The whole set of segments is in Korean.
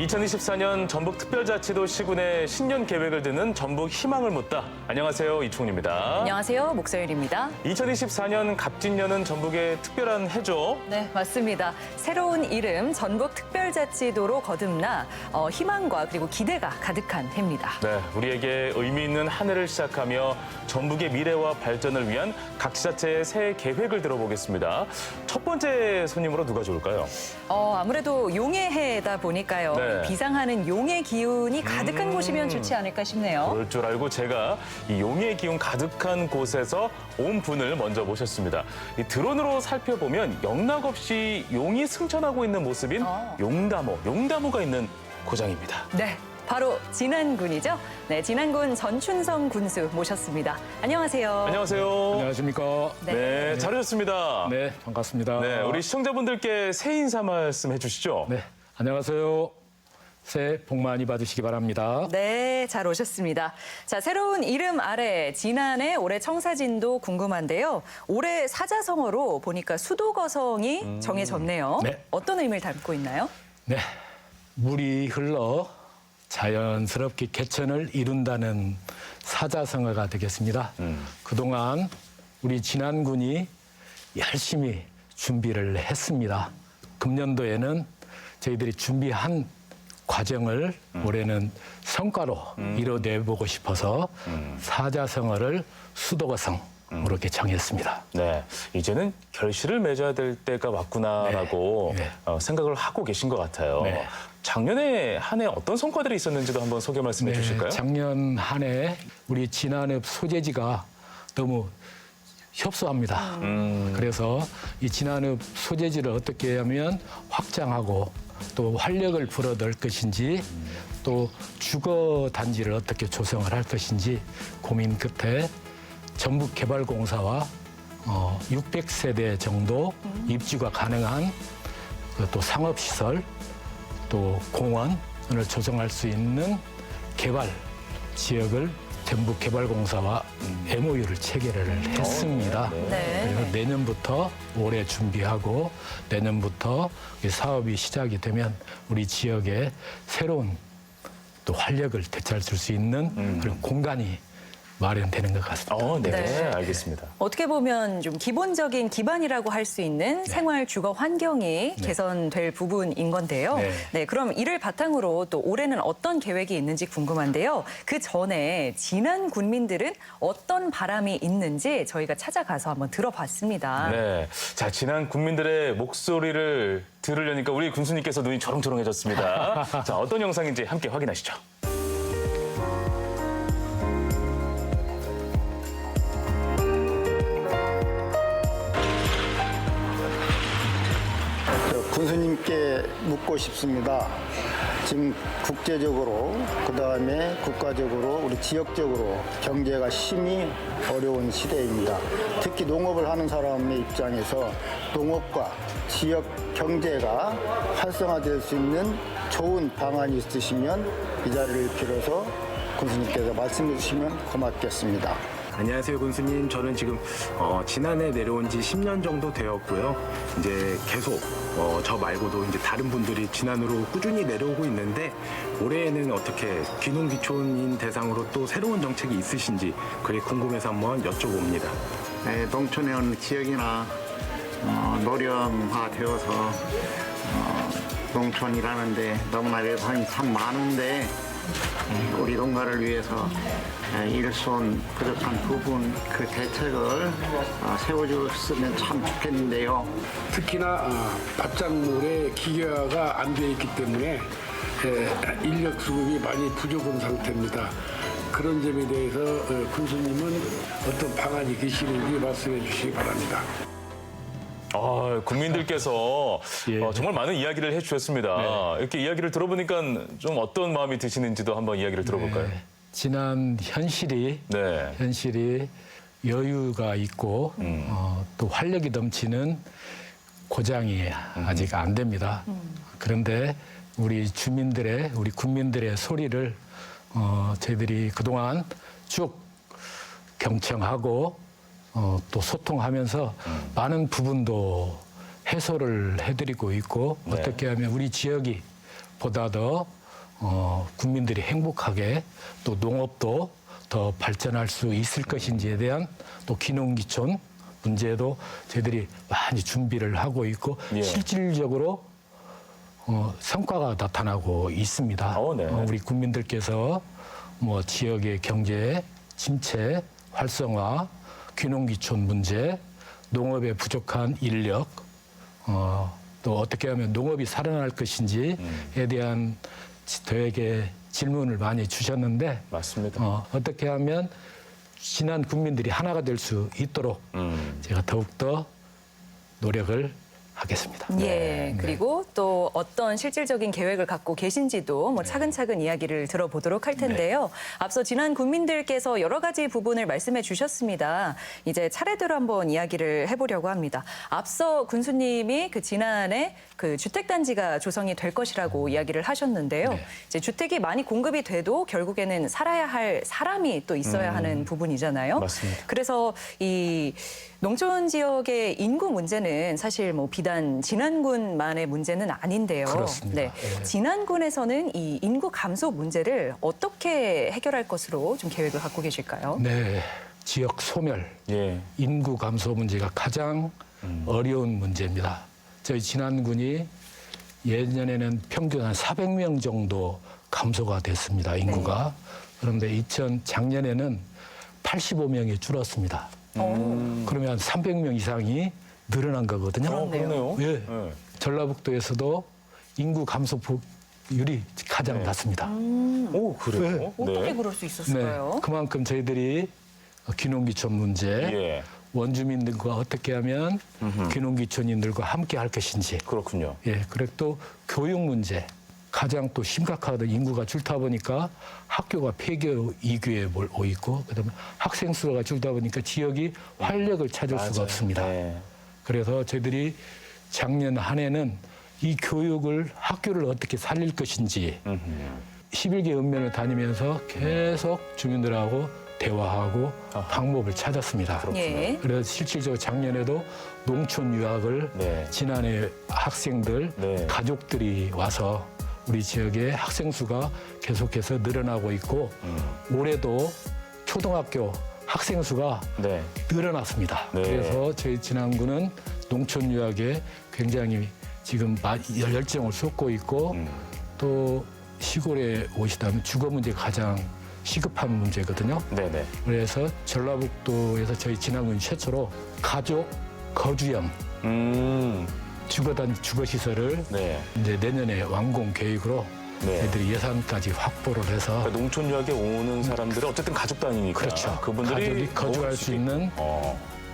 2024년 전북특별자치도 시군의 신년 계획을 듣는 전북 희망을 묻다. 안녕하세요, 이충훈입니다. 안녕하세요, 목서일입니다. 2024년 갑진년은 전북의 특별한 해죠. 네, 맞습니다. 새로운 이름 전북특별자치도로 거듭나 희망과 그리고 기대가 가득한 해입니다. 네, 우리에게 의미 있는 한 해를 시작하며 전북의 미래와 발전을 위한 각 지자체의 새해 계획을 들어보겠습니다. 첫 번째 손님으로 누가 좋을까요? 아무래도 용의 해다 보니까요. 네. 비상하는 용의 기운이 가득한 곳이면 좋지 않을까 싶네요. 그럴 줄 알고 제가 이 용의 기운 가득한 곳에서 온 분을 먼저 모셨습니다. 이 드론으로 살펴보면 영락 없이 용이 승천하고 있는 모습인 용다모가 있는 고장입니다. 네, 바로 진안군이죠. 네, 진안군 전춘성 군수 모셨습니다. 안녕하세요. 안녕하세요. 안녕하십니까. 네, 잘 오셨습니다. 네, 반갑습니다. 네, 우리 시청자분들께 새해 인사 말씀 해주시죠. 네, 안녕하세요. 새해 복 많이 받으시기 바랍니다. 네, 잘 오셨습니다. 자, 새로운 이름 아래 진안의 올해 청사진도 궁금한데요. 올해 사자성어로 보니까 수도거성이 정해졌네요. 네. 어떤 의미를 담고 있나요? 네, 물이 흘러 자연스럽게 개천을 이룬다는 사자성어가 되겠습니다. 그동안 우리 진안군이 열심히 준비를 했습니다. 금년도에는 저희들이 준비한 과정을 올해는 성과로 이뤄내보고 싶어서 사자성어를 수도거성 이렇게 정했습니다. 네, 이제는 결실을 맺어야 될 때가 왔구나라고 네. 생각을 하고 계신 것 같아요. 네. 작년에 한 해 어떤 성과들이 있었는지도 한번 소개 말씀해 주실까요? 작년 한 해 우리 진안읍 소재지가 너무 협소합니다. 그래서 이 진안읍 소재지를 어떻게 하면 확장하고 또 활력을 불어넣을 것인지 또 주거 단지를 어떻게 조성을 할 것인지 고민 끝에 전북개발공사와 600세대 정도 입주가 가능한 또 상업시설 또 공원을 조성할 수 있는 개발 지역을 전북개발공사와 MOU를 체결을 했습니다. 네. 그래서 내년부터 올해 준비하고 내년부터 이 사업이 시작이 되면 우리 지역에 새로운 또 활력을 되찾을 수 있는 그런 공간이 마련되는 것 같습니다. 네, 네. 알겠습니다. 어떻게 보면 좀 기본적인 기반이라고 할 수 있는 생활 주거 환경이 개선될 부분인 건데요. 네. 네, 그럼 이를 바탕으로 또 올해는 어떤 계획이 있는지 궁금한데요. 그 전에 진안 군민들은 어떤 바람이 있는지 저희가 찾아가서 한번 들어봤습니다. 네, 자, 지난 국민들의 목소리를 들으려니까 우리 군수님께서 눈이 초롱초롱해졌습니다. 자, 어떤 영상인지 함께 확인하시죠. 군수님께 묻고 싶습니다. 지금 국제적으로 그다음에 국가적으로 우리 지역적으로 경제가 심히 어려운 시대입니다. 특히 농업을 하는 사람의 입장에서 농업과 지역 경제가 활성화될 수 있는 좋은 방안이 있으시면 이 자리를 빌어서 군수님께서 말씀해 주시면 고맙겠습니다. 안녕하세요, 군수님. 저는 지금 지난해 내려온 지 10년 정도 되었고요. 이제 계속 저 말고도 이제 다른 분들이 진안으로 꾸준히 내려오고 있는데 올해에는 어떻게 귀농귀촌인 대상으로 또 새로운 정책이 있으신지 그게 궁금해서 한번 여쭤봅니다. 네, 농촌에 온 지역이나 노령화되어서 농촌이라는데 너무나 외관이 참 많은데 우리 농가를 위해서 일손 부족한 부분 그 대책을 세워줬으면 참 좋겠는데요. 특히나 밭작물의 기계화가 안 돼 있기 때문에 인력 수급이 많이 부족한 상태입니다. 그런 점에 대해서 군수님은 어떤 방안이 계시는지 말씀해 주시기 바랍니다. 국민들께서 예. 정말 많은 이야기를 해주셨습니다. 이렇게 이야기를 들어보니까 좀 어떤 마음이 드시는지도 한번 이야기를 들어볼까요? 지난 현실이 여유가 있고 또 활력이 넘치는 고장이 아직 안 됩니다. 그런데 우리 국민들의 소리를 저희들이 그동안 쭉 경청하고 또 소통하면서 많은 부분도 해소를 해드리고 있고 어떻게 하면 우리 지역이 보다 더 국민들이 행복하게 또 농업도 더 발전할 수 있을 것인지에 대한 또 귀농귀촌 문제도 저희들이 많이 준비를 하고 있고 예. 실질적으로 성과가 나타나고 있습니다. 네. 우리 국민들께서 뭐 지역의 경제 침체, 활성화, 귀농귀촌 문제, 농업에 부족한 인력, 또 어떻게 하면 농업이 살아날 것인지에 대한 저에게 질문을 많이 주셨는데 맞습니다. 어떻게 하면 지난 국민들이 하나가 될 수 있도록 제가 더욱더 노력을 하겠습니다. 예, 그리고 또 어떤 실질적인 계획을 갖고 계신지도 뭐 차근차근 이야기를 들어보도록 할 텐데요. 앞서 지난 국민들께서 여러 가지 부분을 말씀해 주셨습니다. 이제 차례대로 한번 이야기를 해보려고 합니다. 앞서 군수님이 그 지난해 그 주택단지가 조성이 될 것이라고 이야기를 하셨는데요. 이제 주택이 많이 공급이 돼도 결국에는 살아야 할 사람이 또 있어야 하는 부분이잖아요. 맞습니다. 그래서 이 농촌 지역의 인구 문제는 사실 뭐 비단 진안군만의 문제는 아닌데요. 그렇습니다. 네. 진안군에서는 이 인구 감소 문제를 어떻게 해결할 것으로 좀 계획을 갖고 계실까요? 네, 지역 소멸, 예. 인구 감소 문제가 가장 어려운 문제입니다. 저희 진안군이 예전에는 평균 한 400명 정도 감소가 됐습니다, 인구가. 그런데 작년에는 85명이 줄었습니다. 그러면 300명 이상이 늘어난 거거든요. 그러네요. 예. 네. 전라북도에서도 인구 감소율이 가장 낮습니다. 오, 그래요? 어떻게 그럴 수 네, 있었을까요? 그만큼 저희들이 귀농귀촌 문제, 예. 원주민들과 어떻게 하면 귀농귀촌인들과 함께 할 것인지, 그렇군요. 예, 그리고 또 교육 문제, 가장 또 심각하거든. 인구가 줄다 보니까 학교가 폐교 이교에 오 있고, 그다음에 학생 수가 줄다 보니까 지역이 활력을 찾을 수가 없습니다. 네. 그래서 저희들이 작년 한 해는 이 교육을 학교를 어떻게 살릴 것인지 11개 읍면을 다니면서 계속 주민들하고 대화하고 방법을 찾았습니다. 예. 그래서 실질적으로 작년에도 농촌 유학을 네. 지난해 학생들, 네. 가족들이 와서 우리 지역의 학생 수가 계속해서 늘어나고 있고 올해도 초등학교 학생 수가 네. 늘어났습니다. 네. 그래서 저희 진안군은 농촌 유학에 굉장히 지금 열정을 쏟고 있고 또 시골에 오시다면 주거 문제가 가장 시급한 문제거든요. 네네. 그래서 전라북도에서 저희 진안군 최초로 가족 거주형 주거 시설을 네. 이제 내년에 완공 계획으로 네. 저희들이 예산까지 확보를 해서 그러니까 농촌 유학에 오는 사람들은 어쨌든 가족 단위니까. 그렇죠. 그분들이 가족이 거주할 수 있는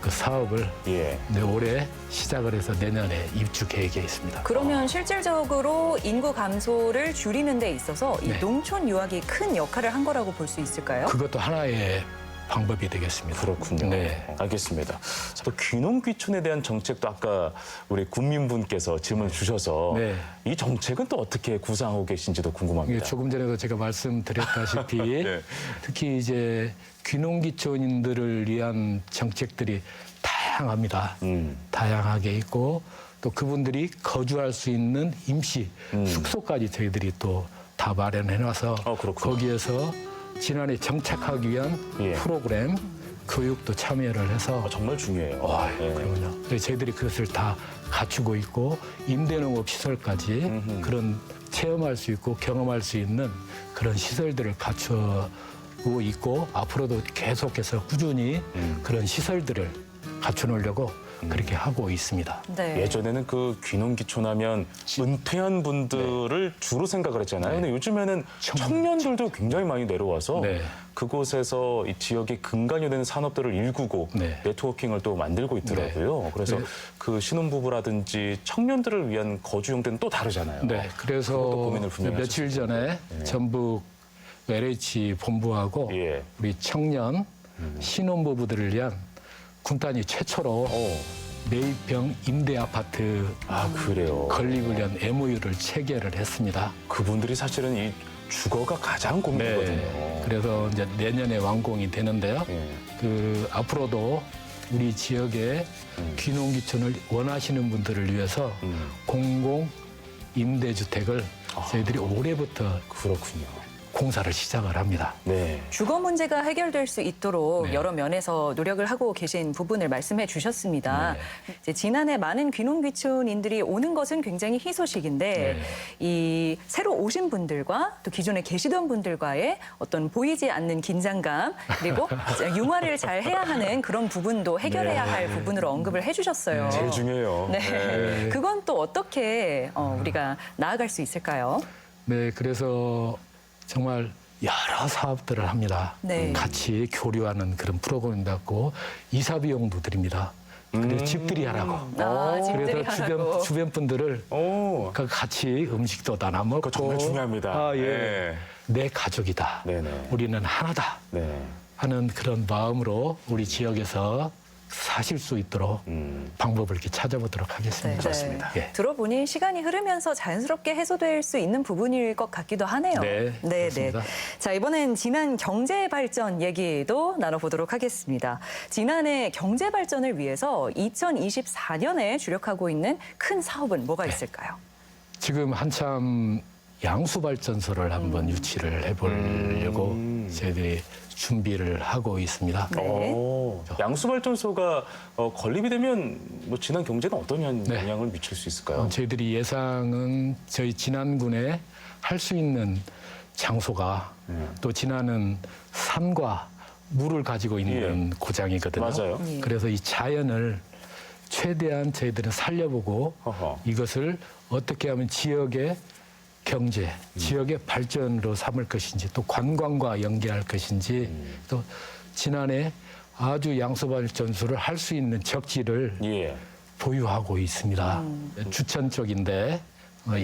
그 사업을 예. 이제 올해 시작을 해서 내년에 입주 계획에 있습니다. 그러면 실질적으로 인구 감소를 줄이는 데 있어서 이 네. 농촌 유학이 큰 역할을 한 거라고 볼 수 있을까요? 그것도 하나의 방법이 되겠습니다. 그렇군요. 네. 알겠습니다. 자, 또 귀농귀촌에 대한 정책도 아까 우리 국민분께서 질문을 주셔서 네. 이 정책은 또 어떻게 구상하고 계신지도 이게 궁금합니다. 조금 전에도 제가 말씀드렸다시피 네. 특히 이제 귀농귀촌인들을 위한 정책들이 다양합니다. 다양하게 있고 또 그분들이 거주할 수 있는 임시 숙소까지 저희들이 또 다 마련해놔서 그렇군요. 거기에서 지난해 정착하기 위한 예. 프로그램 교육도 참여를 해서 정말 중요해요. 예. 그러면요. 그래서 저희들이 그것을 다 갖추고 있고 임대농업 시설까지 그런 체험할 수 있고 경험할 수 있는 그런 시설들을 갖추고 있고 앞으로도 계속해서 꾸준히 그런 시설들을 갖춰놓으려고 그렇게 하고 있습니다. 네. 예전에는 그 귀농귀촌하면 은퇴한 분들을 주로 생각을 했잖아요. 근데 요즘에는 청년들도 굉장히 많이 내려와서 네. 그곳에서 이 지역의 근간이 되는 산업들을 일구고 네. 네트워킹을 또 만들고 있더라고요. 그래서 네. 그 신혼부부라든지 청년들을 위한 거주 형태는 또 다르잖아요. 네, 그래서 그것도 고민을 분명히 며칠 전에 전북 LH 본부하고 예. 우리 청년 신혼부부들을 위한 군단위 최초로 매입형 임대 아파트 그래요. 건립을 위한 MOU를 체결을 했습니다. 그분들이 사실은 이 주거가 가장 고민이거든요. 네, 그래서 이제 내년에 완공이 되는데요. 예. 그 앞으로도 우리 지역에 귀농귀촌을 원하시는 분들을 위해서 공공 임대주택을 저희들이 올해부터 그렇군요. 공사를 시작을 합니다. 네. 주거 문제가 해결될 수 있도록 네. 여러 면에서 노력을 하고 계신 부분을 말씀해 주셨습니다. 네. 이제 지난해 많은 귀농귀촌인들이 오는 것은 굉장히 희소식인데 네. 이 새로 오신 분들과 또 기존에 계시던 분들과의 어떤 보이지 않는 긴장감 그리고 융화를 잘 해야 하는 그런 부분도 해결해야 네. 할 부분으로 언급을 해주셨어요. 제일 중요해요. 네. 그건 또 어떻게 우리가 나아갈 수 있을까요? 네, 그래서 정말 여러 사업들을 합니다. 네. 같이 교류하는 그런 프로그램도 있고 이사 비용도 드립니다. 그래서 집들이 하라고. 집들이 그래서 하라고. 주변 분들을 오. 같이 음식도 나눠 먹고. 그거 정말 중요합니다. 아, 예. 네. 내 가족이다. 네네. 우리는 하나다. 네. 하는 그런 마음으로 우리 지역에서 사실 수 있도록 방법을 이렇게 찾아보도록 하겠습니다. 좋습니다. 예. 들어보니 시간이 흐르면서 자연스럽게 해소될 수 있는 부분일 것 같기도 하네요. 네, 그렇습니다. 자, 이번엔 지난 경제 발전 얘기도 나눠보도록 하겠습니다. 지난해 경제 발전을 위해서 2024년에 주력하고 있는 큰 사업은 뭐가 있을까요? 지금 한참 양수발전소를 한번 유치를 해보려고 저희들이 준비를 하고 있습니다. 네. 오, 양수발전소가 건립이 되면 뭐 지난 경제는 어떤 네. 영향을 미칠 수 있을까요? 저희들이 예상은 저희 진안군에 할 수 있는 장소가 또 진안은 산과 물을 가지고 있는 고장이거든요. 맞아요. 예. 그래서 이 자연을 최대한 저희들은 살려보고 어허. 이것을 어떻게 하면 지역의 경제, 지역의 발전으로 삼을 것인지 또 관광과 연계할 것인지 또 지난해 아주 양수발전소를 할 수 있는 적지를 예. 보유하고 있습니다. 주천 쪽인데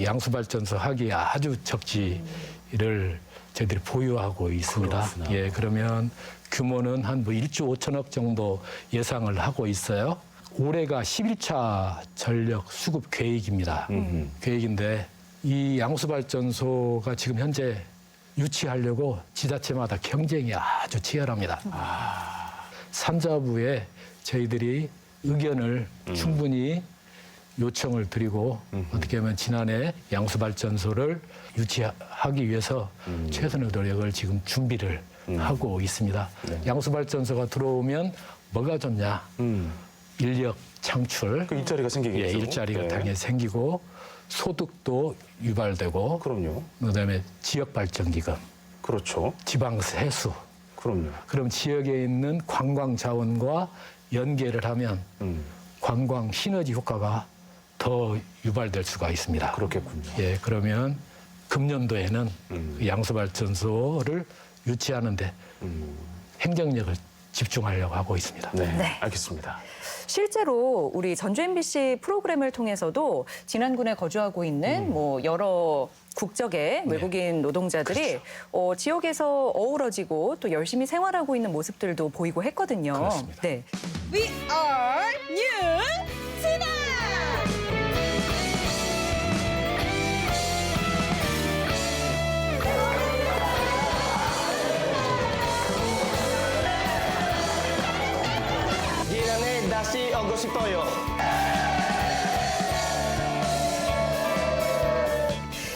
양수발전소 하기에 아주 적지를 저희들이 보유하고 있습니다. 그렇구나. 예, 그러면 규모는 한 뭐 1조 5천억 정도 예상을 하고 있어요. 올해가 11차 전력 수급 계획입니다. 계획인데 이 양수발전소가 지금 현재 유치하려고 지자체마다 경쟁이 아주 치열합니다. 산자부에 저희들이 의견을 충분히 요청을 드리고 어떻게 하면 지난해 양수발전소를 유치하기 위해서 최선의 노력을 지금 준비를 하고 있습니다. 양수발전소가 들어오면 뭐가 좋냐? 인력 창출, 그 일자리가 생기겠죠. 예, 일자리가 네. 당연히 생기고 소득도 유발되고 그럼요. 그다음에 지역발전기금, 그렇죠. 지방세수. 그럼요. 그럼 지역에 있는 관광 자원과 연계를 하면 관광 시너지 효과가 더 유발될 수가 있습니다. 그렇겠군요. 예, 그러면 금년도에는 그 양수발전소를 유치하는데 행정력을 집중하려고 하고 있습니다. 네. 네. 알겠습니다. 실제로 우리 전주 MBC 프로그램을 통해서도 진안군에 거주하고 있는 뭐 여러 국적의 외국인 노동자들이 지역에서 어우러지고 또 열심히 생활하고 있는 모습들도 보이고 했거든요. 그렇습니다. 네. We are New Tina! 진안에 다시 오고 싶어요.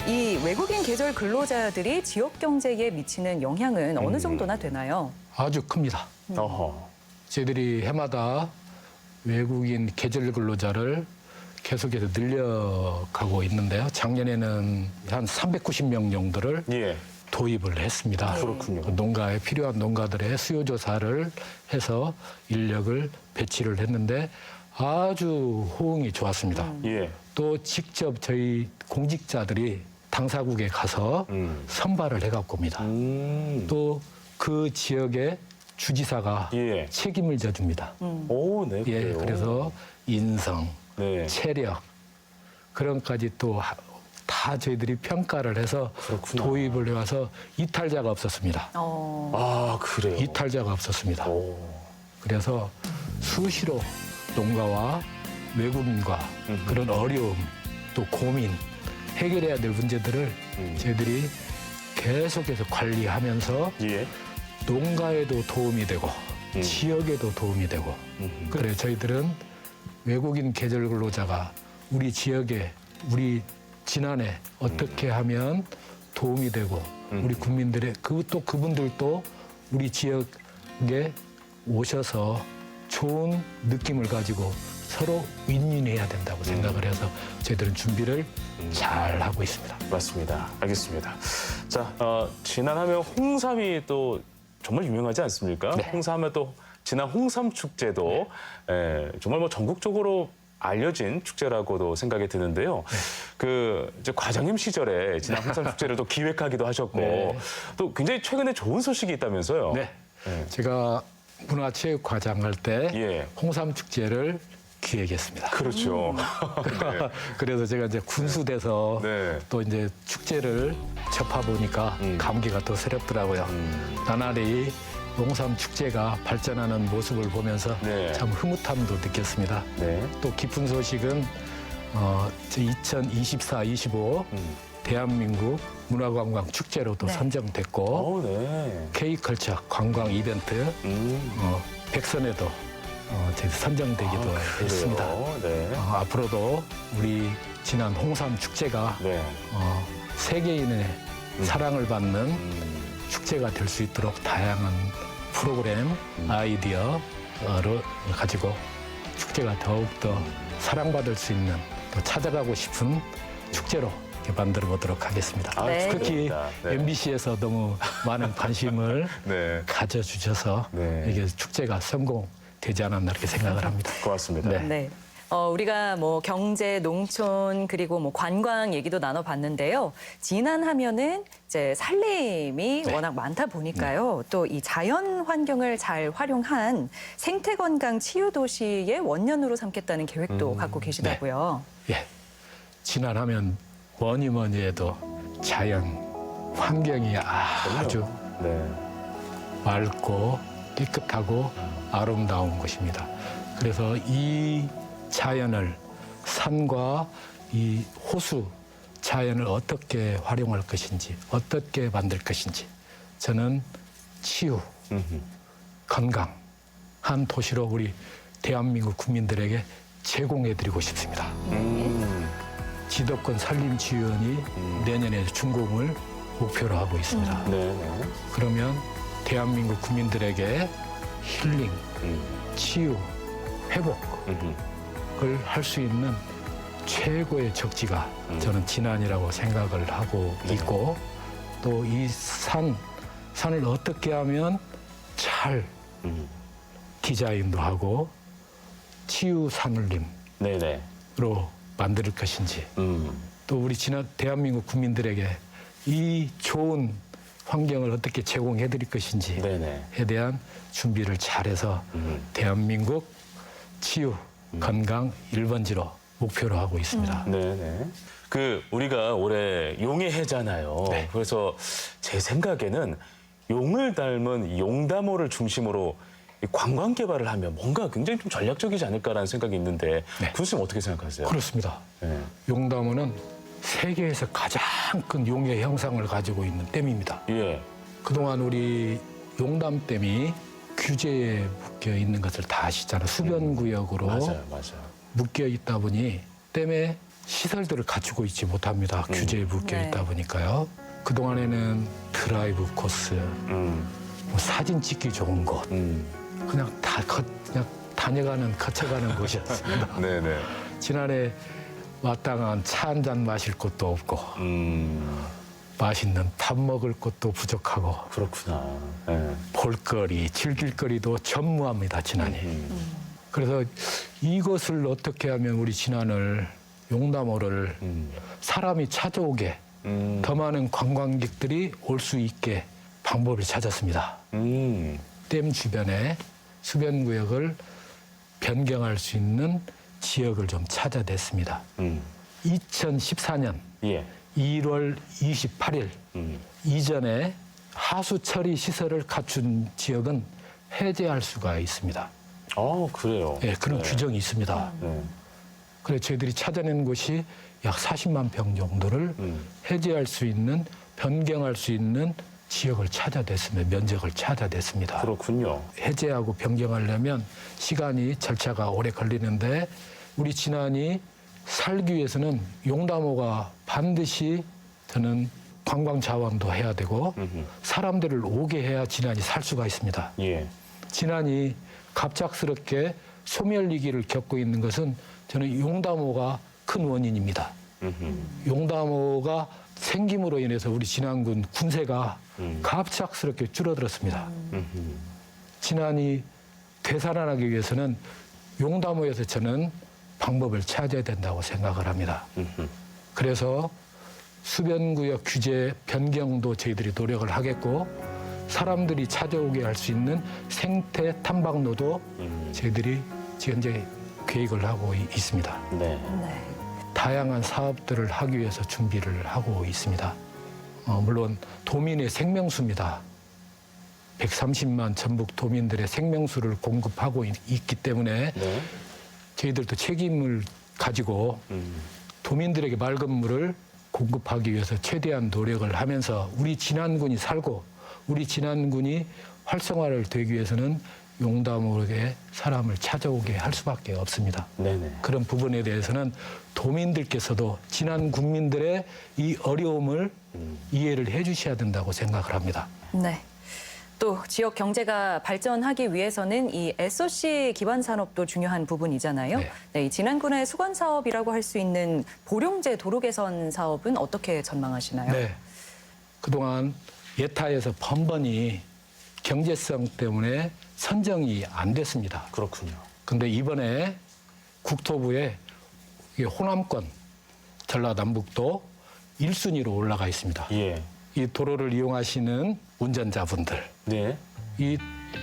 이 외국인 계절 근로자들이 지역 경제에 미치는 영향은 어느 정도나 되나요? 아주 큽니다. 어허. 저희들이 해마다 외국인 계절 근로자를 계속해서 늘려가고 있는데요. 작년에는 한 390명 정도를 예. 도입을 했습니다. 그렇군요. 그 농가에 필요한 농가들의 수요 조사를 해서 인력을 배치를 했는데 아주 호응이 좋았습니다. 예. 또 직접 저희 공직자들이 당사국에 가서 선발을 해갖고 옵니다. 또 그 지역의 주지사가 예. 책임을 져줍니다. 오, 네. 예, 그래요. 그래서 인성, 네. 체력 그런 까지 또 다 저희들이 평가를 해서 그렇구나. 도입을 해와서 이탈자가 없었습니다. 아, 그래요. 이탈자가 없었습니다. 오. 그래서 수시로 농가와 외국인과 그런 어려움 또 고민 해결해야 될 문제들을 저희들이 계속해서 관리하면서 예. 농가에도 도움이 되고 지역에도 도움이 되고 그래 저희들은 외국인 계절 근로자가 우리 지역에 우리 지난해 어떻게 하면 도움이 되고 우리 국민들의 또 그분들도 우리 지역에 오셔서 좋은 느낌을 가지고 서로 윈윈해야 된다고 생각을 해서 저희들은 준비를 잘 하고 있습니다. 맞습니다. 알겠습니다. 자, 진안하면 홍삼이 또 정말 유명하지 않습니까? 네. 홍삼하면 또 진안 홍삼 축제도 정말 뭐 전국적으로 알려진 축제라고도 생각이 드는데요. 그 이제 과장님 시절에 진안 홍삼 축제를 또 기획하기도 하셨고 네. 또 굉장히 최근에 좋은 소식이 있다면서요. 네. 제가 문화체육과장 할 때 예. 홍삼 축제를 기획했습니다. 그렇죠. 그래서 제가 이제 군수돼서 네. 또 이제 축제를 접하 보니까 감기가 더 새롭더라고요. 나날이 홍삼 축제가 발전하는 모습을 보면서 네. 참 흐뭇함도 느꼈습니다. 네. 또 기쁜 소식은 2024-25 대한민국 문화관광 축제로도 네. 선정됐고 오, 네. K컬처 관광 이벤트 백선에도 선정되기도 했습니다. 네. 앞으로도 우리 진안 홍삼 축제가 네. 세계인의 사랑을 받는 축제가 될 수 있도록 다양한 프로그램, 아이디어를 가지고 축제가 더욱더 사랑받을 수 있는 또 찾아가고 싶은 축제로 이렇게 만들어 보도록 하겠습니다. 아, 네. 특히 축하드립니다. 네. MBC에서 너무 많은 관심을 네. 가져주셔서 네. 이게 축제가 성공되지 않았나 이렇게 생각을 합니다. 고맙습니다. 네. 네. 우리가 뭐 경제, 농촌 그리고 뭐 관광 얘기도 나눠봤는데요. 진안하면은 이제 산림이 워낙 많다 보니까요. 또 이 자연 환경을 잘 활용한 생태 건강 치유 도시의 원년으로 삼겠다는 계획도 갖고 계시다고요. 예, 진안하면 뭐니 해도 자연 환경이 아주 네. 맑고 깨끗하고 아름다운 곳입니다. 그래서 이 자연을 산과 이 호수 자연을 어떻게 활용할 것인지 어떻게 만들 것인지 저는 치유, 건강 한 도시로 우리 대한민국 국민들에게 제공해드리고 싶습니다. 지도권 산림지원이 내년에 준공을 목표로 하고 있습니다. 네. 네. 그러면 대한민국 국민들에게 힐링, 치유, 회복을 할 수 있는 최고의 적지가 저는 진안이라고 생각을 하고 있고 또 이 산을 어떻게 하면 잘 디자인도 하고 치유 산울림으로 네네. 만들 것인지 또 우리 대한민국 국민들에게 이 좋은 환경을 어떻게 제공해 드릴 것인지에 네네. 대한 준비를 잘해서 대한민국 치유, 건강 1번지로 목표로 하고 있습니다. 네네. 그 우리가 올해 용의 해잖아요. 네. 그래서 제 생각에는 용을 닮은 용다모를 중심으로 이 관광 개발을 하면 뭔가 굉장히 좀 전략적이지 않을까라는 생각이 있는데 네. 군수님 어떻게 생각하세요? 그렇습니다. 네. 용담은 세계에서 가장 큰 용의 형상을 가지고 있는 댐입니다. 예. 그동안 우리 용담댐이 규제에 묶여 있는 것을 다 아시잖아요. 수변구역으로 맞아요. 묶여 있다 보니 댐에 시설들을 갖추고 있지 못합니다. 규제에 묶여 네. 있다 보니까요. 그동안에는 드라이브 코스, 뭐 사진 찍기 좋은 곳, 그냥 그냥 다녀가는, 거쳐가는 곳이었습니다. 네네. 지난해 마땅한 차 한 잔 마실 곳도 없고, 맛있는 밥 먹을 곳도 부족하고, 그렇구나. 네. 볼거리, 즐길거리도 전무합니다, 진안이. 그래서 이것을 어떻게 하면 우리 진안을, 용담호를 사람이 찾아오게, 더 많은 관광객들이 올 수 있게 방법을 찾았습니다. 댐 주변에 수변구역을 변경할 수 있는 지역을 좀 찾아냈습니다. 2014년 예. 1월 28일 이전에 하수 처리 시설을 갖춘 지역은 해제할 수가 있습니다. 그래요. 예, 그런 네. 규정이 있습니다. 네. 그래서 저희들이 찾아낸 곳이 약 40만 평 정도를 해제할 수 있는, 변경할 수 있는 지역을 찾아냈습니다. 면적을 찾아냈습니다. 그렇군요. 해제하고 변경하려면 시간이, 절차가 오래 걸리는데 우리 진안이 살기 위해서는 용담호가 반드시 저는 관광 자원도 해야 되고 사람들을 오게 해야 진안이 살 수가 있습니다. 예. 진안이 갑작스럽게 소멸 위기를 겪고 있는 것은 저는 용담호가 큰 원인입니다. 용담호가 생김으로 인해서 우리 진안군 군세가 갑작스럽게 줄어들었습니다. 진안이 되살아나기 위해서는 용담호에서 저는 방법을 찾아야 된다고 생각을 합니다. 그래서 수변구역 규제 변경도 저희들이 노력을 하겠고 사람들이 찾아오게 할 수 있는 생태 탐방로도 저희들이 현재 계획을 하고 있습니다. 네. 네. 다양한 사업들을 하기 위해서 준비를 하고 있습니다. 물론 도민의 생명수입니다. 130만 전북 도민들의 생명수를 공급하고 있기 때문에 네. 저희들도 책임을 가지고 도민들에게 맑은 물을 공급하기 위해서 최대한 노력을 하면서 우리 진안군이 살고 우리 진안군이 활성화를 되기 위해서는 용담호에 사람을 찾아오게 할 수밖에 없습니다. 네네. 그런 부분에 대해서는 도민들께서도 진안 국민들의 이 어려움을 이해를 해 주셔야 된다고 생각을 합니다. 네. 또 지역 경제가 발전하기 위해서는 이 SOC 기반 산업도 중요한 부분이잖아요. 네. 네, 이 진안군의 수건 사업이라고 할 수 있는 보령제 도로 개선 사업은 어떻게 전망하시나요? 네. 그동안 예타에서 번번이 경제성 때문에 선정이 안 됐습니다. 그렇군요. 근데 이번에 국토부에 이게 호남권, 전라남북도 1순위로 올라가 있습니다. 예. 이 도로를 이용하시는 운전자분들, 네. 이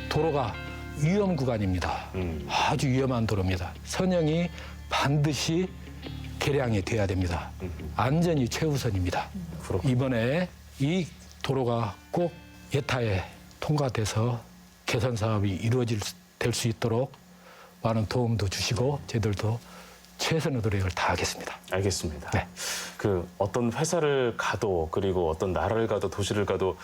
도로가 위험 구간입니다. 아주 위험한 도로입니다. 선형이 반드시 개량이 돼야 됩니다. 안전이 최우선입니다. 그렇군요. 이번에 이 도로가 꼭 예타에 통과돼서 개선 사업이 이루어질 수 있도록 많은 도움도 주시고 저희들도 최선의 노력을 다하겠습니다. 알겠습니다. 네. 그 어떤 회사를 가도 그리고 어떤 나라를 가도 도시를 가도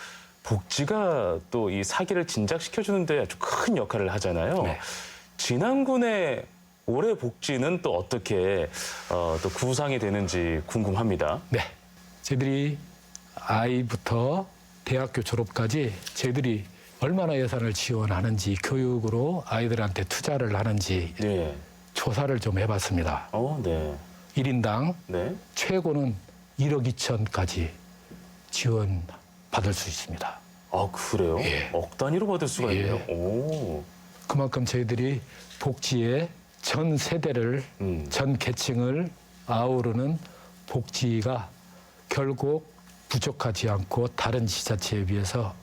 복지가 또 이 사기를 진작시켜주는데 아주 큰 역할을 하잖아요. 네. 진안군의 올해 복지는 또 어떻게 또 구상이 되는지 궁금합니다. 네. 저희들이 아이부터 대학교 졸업까지 저희들이 얼마나 예산을 지원하는지 교육으로 아이들한테 투자를 하는지 네. 조사를 좀 해봤습니다. 네. 1인당 네. 최고는 1억 2천까지 지원 받을 수 있습니다. 아, 그래요? 예. 억 단위로 받을 수가 예. 있네요. 오. 그만큼 저희들이 복지의 전 세대를, 전 계층을 아우르는 복지가 결국 부족하지 않고 다른 지자체에 비해서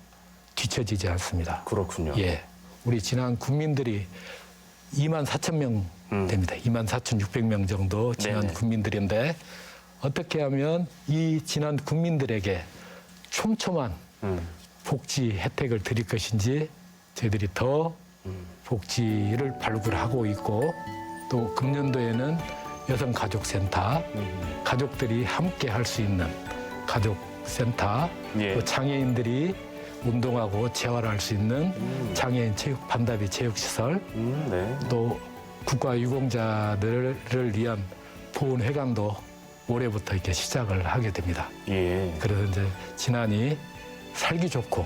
뒤처지지 않습니다. 그렇군요. 예. 우리 진안 국민들이 2만 4천 명 됩니다. 2만 4,600명 정도 진안 네네. 국민들인데 어떻게 하면 이 진안 국민들에게 촘촘한 복지 혜택을 드릴 것인지 저희들이 더 복지를 발굴하고 있고 또 금년도에는 여성가족센터, 가족들이 함께 할 수 있는 가족센터, 예. 또 장애인들이 운동하고 재활할 수 있는 장애인 체육 반다비 체육시설, 네. 또 국가 유공자들을 위한 보훈회관도 올해부터 이렇게 시작을 하게 됩니다. 예. 그래서 이제 진안이 살기 좋고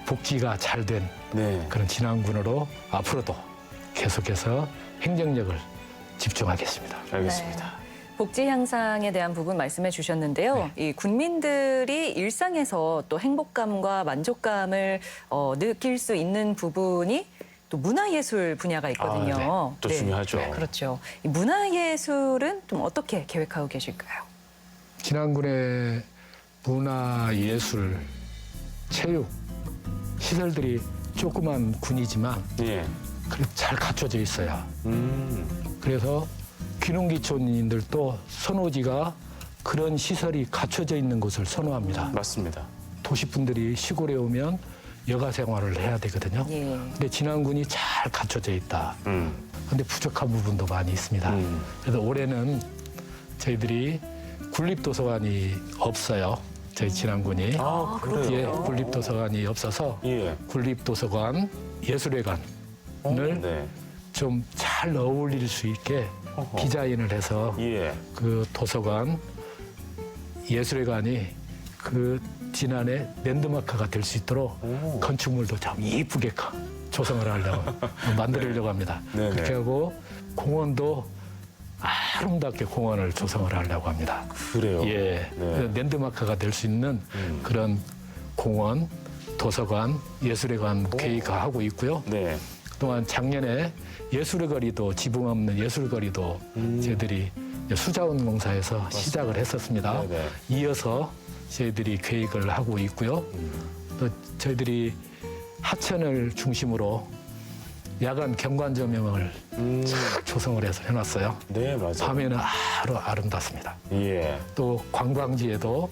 복지가 잘 된 네. 그런 진안군으로 앞으로도 계속해서 행정력을 집중하겠습니다. 알겠습니다. 복지 향상에 대한 부분 말씀해 주셨는데요. 이 군민들이 일상에서 또 행복감과 만족감을 느낄 수 있는 부분이 또 문화예술 분야가 있거든요. 아, 네. 또 중요하죠. 그렇죠. 이 문화예술은 좀 어떻게 계획하고 계실까요? 진안군의 문화예술, 체육 시설들이 조그만 군이지만 예. 그래도 잘 갖춰져 있어요. 그래서 귀농귀촌인들도 선호지가 그런 시설이 갖춰져 있는 곳을 선호합니다. 맞습니다. 도시분들이 시골에 오면 여가 생활을 해야 되거든요. 예. 근데 진안군이 잘 갖춰져 있다. 근데 부족한 부분도 많이 있습니다. 그래서 올해는 저희들이 군립도서관이 없어요. 저희 진안군이. 아, 그래요? 예, 군립도서관이 없어서 예. 군립도서관, 예술회관을 네. 좀 잘 어울릴 수 있게 어허. 디자인을 해서 예. 그 도서관 예술회관이 그 지난해 랜드마크가 될 수 있도록 건축물도 참 이쁘게 조성을 하려고 만들려고 합니다. 네네. 그렇게 하고 공원도 아름답게 공원을 조성을 하려고 합니다. 그래요. 예, 네. 랜드마크가 될 수 있는 그런 공원, 도서관, 예술회관 계획하고 있고요. 네. 그동안 작년에 예술의 거리도 지붕 없는 예술 거리도 저희들이 수자원공사에서 시작을 했었습니다. 네네. 이어서 저희들이 계획을 하고 있고요. 또 저희들이 하천을 중심으로 야간 경관 조명을 쫙 조성을 해서 해놨어요. 네, 맞아요. 밤에는 아름답습니다. 예. 또 관광지에도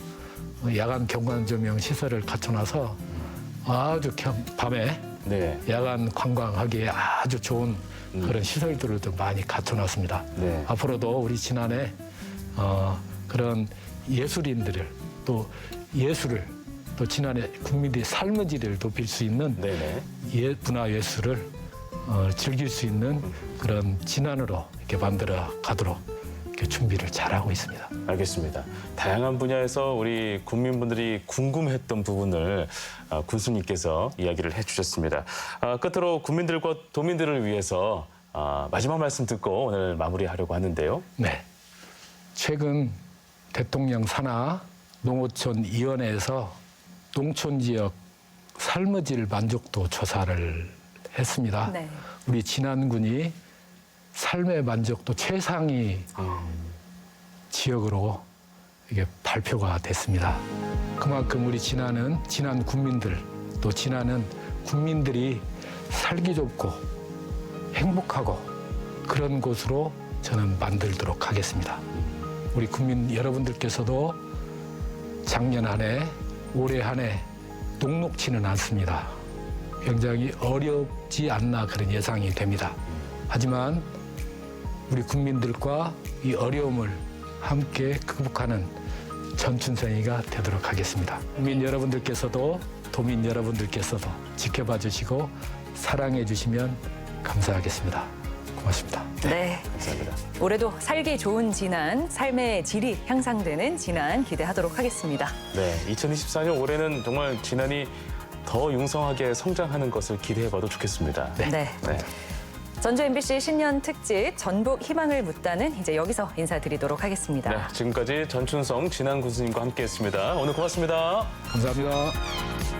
야간 경관 조명 시설을 갖춰놔서 아주 밤에 네. 야간 관광하기에 아주 좋은 그런 시설들을 좀 많이 갖춰놨습니다. 네. 앞으로도 우리 지난해 그런 예술인들을 또 예술을 또 지난해 국민들의 삶의 질을 높일 수 있는 네네. 문화예술을 즐길 수 있는 그런 진안으로 이렇게 만들어 가도록 이렇게 준비를 잘하고 있습니다. 알겠습니다. 다양한 분야에서 우리 국민분들이 궁금했던 부분을 군수님께서 이야기를 해주셨습니다. 끝으로 국민들과 도민들을 위해서 마지막 말씀 듣고 오늘 마무리하려고 하는데요. 네. 최근 대통령 산하 농어촌위원회에서 농촌 지역 삶의 질 만족도 조사를 했습니다. 네. 우리 진안군이 삶의 만족도 최상위 지역으로 이게 발표가 됐습니다. 그만큼 우리 진안은 진안 국민들 또 진안은 국민들이 살기 좋고 행복하고 그런 곳으로 저는 만들도록 하겠습니다. 우리 국민 여러분들께서도 작년 한 해, 올해 한 해 녹록지는 않습니다. 굉장히 어렵지 않나 그런 예상이 됩니다. 하지만 우리 국민들과 이 어려움을 함께 극복하는 전춘생이가 되도록 하겠습니다. 국민 여러분들께서도 도민 여러분들께서도 지켜봐 주시고 사랑해 주시면 감사하겠습니다. 고맙습니다. 네. 감사합니다. 올해도 살기 좋은 진안, 삶의 질이 향상되는 진안 기대하도록 하겠습니다. 네, 2024년 올해는 정말 진안이 더 융성하게 성장하는 것을 기대해봐도 좋겠습니다. 네. 네. 전주 MBC 신년 특집 전북 희망을 묻다는 이제 여기서 인사드리도록 하겠습니다. 네, 지금까지 전춘성 진안 군수님과 함께했습니다. 오늘 고맙습니다. 감사합니다.